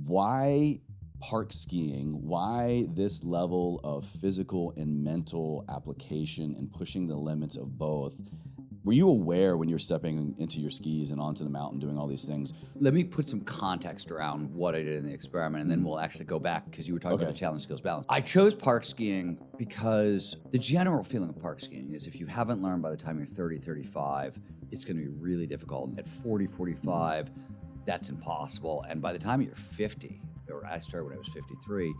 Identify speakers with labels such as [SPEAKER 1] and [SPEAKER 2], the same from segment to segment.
[SPEAKER 1] Why park skiing? Why this level of physical and mental application and pushing the limits of both? Were you aware when you're stepping into your skis and onto the mountain doing all these things?
[SPEAKER 2] Let me put some context around what I did in the experiment, and then we'll actually go back because you were talking about the challenge skills balance. I chose park skiing because the general feeling of park skiing is if you haven't learned by the time you're 30, 35, it's going to be really difficult. At 40, 45, that's impossible. And by the time you're 50, or I started when I was 53,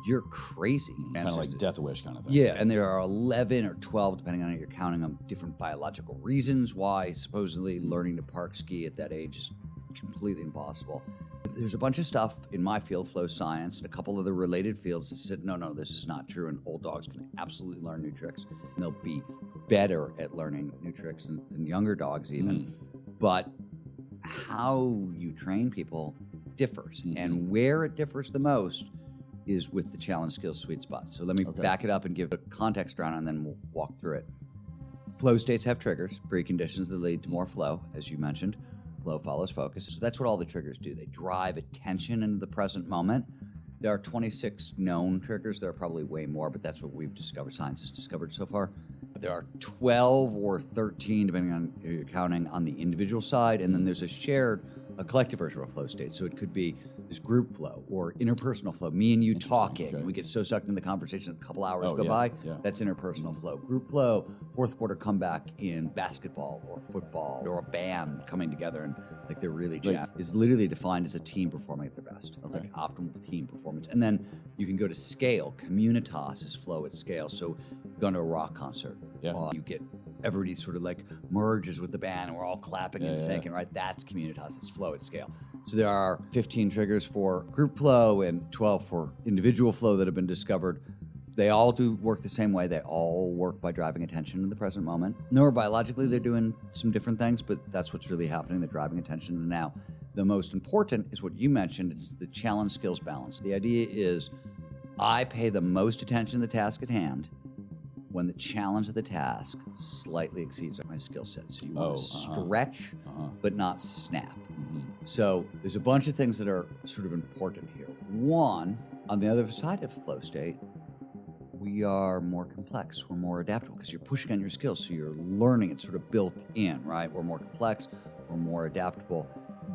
[SPEAKER 2] you're crazy.
[SPEAKER 1] Kind of like death wish kind of thing.
[SPEAKER 2] Yeah, and there are 11 or 12, depending on how you're counting them, different biological reasons why supposedly learning to park ski at that age is completely impossible. There's a bunch of stuff in my field, flow science, and a couple of the related fields that said, no, this is not true, and old dogs can absolutely learn new tricks. And they'll be better at learning new tricks than younger dogs even. But how you train people differs, and where it differs the most is with the challenge skills sweet spot. So let me back it up and give a context around, and then we'll walk through it. Flow states have triggers, preconditions that lead to more flow, as you mentioned. Flow follows focus. So that's what all the triggers do. They drive attention into the present moment. There are 26 known triggers. There are probably way more, but that's what we've discovered, science has discovered so far. There are 12 or 13, depending on who you're counting, on the individual side, and then there's a collective version of a flow state. So it could be this group flow or interpersonal flow, me and you talking. We get so sucked in the conversation, a couple hours go by. That's interpersonal flow. Group flow, fourth quarter comeback in basketball or football, or a band coming together and like they're really jazzed, is literally defined as a team performing at their best, like optimal team performance. And then you can go to scale. Communitas is flow at scale. So going to a rock concert, you get everybody sort of like merges with the band and we're all clapping and singing, right? That's communitas, it's flow at scale. So there are 15 triggers for group flow and 12 for individual flow that have been discovered. They all do work the same way. They all work by driving attention in the present moment. Neurobiologically, they're doing some different things, but that's what's really happening. They're driving attention in the now. The most important is what you mentioned, it's the challenge skills balance. The idea is I pay the most attention to the task at hand when the challenge of the task slightly exceeds my skill set. So you want to stretch, but not snap. So there's a bunch of things that are sort of important here. One, on the other side of flow state, we are more complex, we're more adaptable because you're pushing on your skills, so you're learning, it's sort of built in, right? We're more complex, we're more adaptable.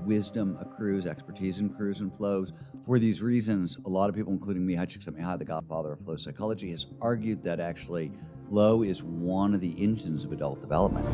[SPEAKER 2] Wisdom accrues, expertise accrues and flows. For these reasons, a lot of people, including Mihai Csikszentmihalyi, the godfather of flow psychology, has argued that actually flow is one of the engines of adult development.